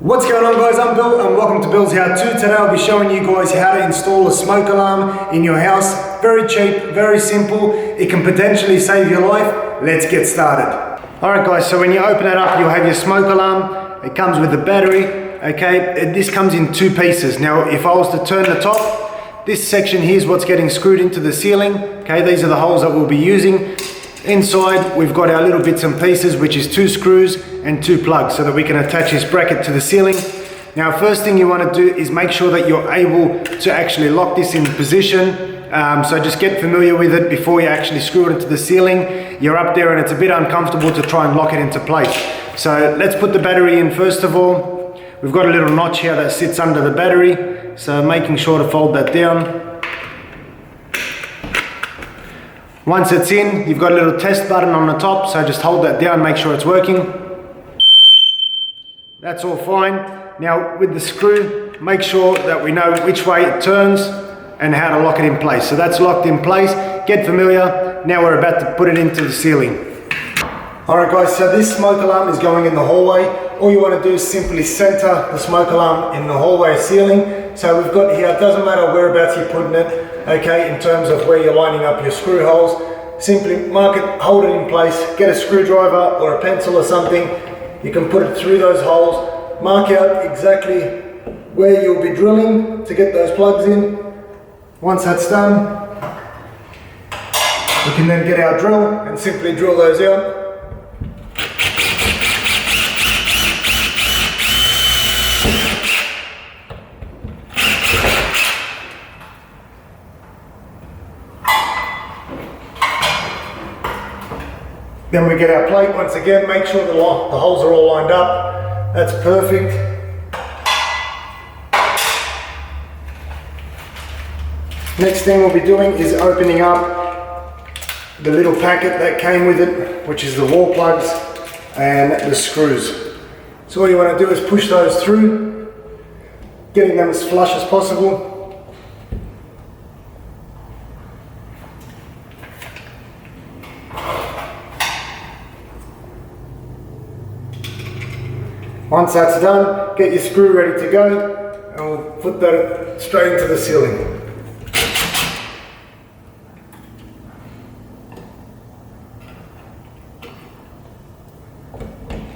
What's going on, guys? I'm Bill and welcome to Billshowto. Today I'll be showing you guys how to install a smoke alarm in your house. Very cheap, very simple. It can potentially save your life. Let's get started. Alright guys, so when you open it up, you'll have your smoke alarm. It comes with a battery, okay? This comes in two pieces. Now, if I was to turn the top, this section here is what's getting screwed into the ceiling. Okay, these are the holes that we'll be using. Inside, we've got our little bits and pieces, which is 2 screws and 2 plugs, so that we can attach this bracket to the ceiling. Now, first thing you want to do is make sure that you're able to actually lock this in position. So just get familiar with it before you actually screw it into the ceiling. You're up there and it's a bit uncomfortable to try and lock it into place. So let's put the battery in first of all. We've got a little notch here that sits under the battery, so making sure to fold that down. Once it's in, you've got a little test button on the top, so just hold that down, make sure it's working. That's all fine. Now with the screw, make sure that we know which way it turns and how to lock it in place. So that's locked in place, get familiar. Now we're about to put it into the ceiling. Alright guys, so this smoke alarm is going in the hallway. All you want to do is simply center the smoke alarm in the hallway ceiling. So we've got here, it doesn't matter whereabouts you're putting it, okay, in terms of where you're lining up your screw holes. Simply mark it, hold it in place, get a screwdriver or a pencil or something. You can put it through those holes, mark out exactly where you'll be drilling to get those plugs in. Once that's done, we can then get our drill and simply drill those out. Then we get our plate once again, make sure the holes are all lined up. That's perfect. Next thing we'll be doing is opening up the little packet that came with it, which is the wall plugs and the screws. So all you want to do is push those through, getting them as flush as possible. Once that's done, get your screw ready to go, and we'll put that straight into the ceiling.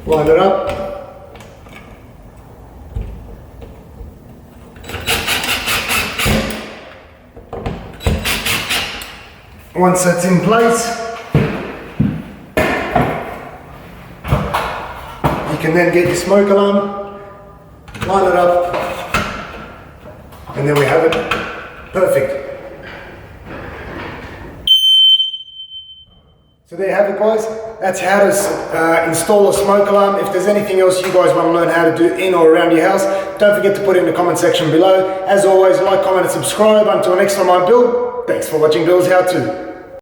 Line it up. Once that's in place, you can then get your smoke alarm, line it up, and then we have it perfect. So there you have it, guys. That's how to install a smoke alarm. If there's anything else you guys want to learn how to do in or around your house, don't forget to put it in the comment section below. As always, like, comment and subscribe. Until next time, I'm Bill. Thanks for watching Billshowto.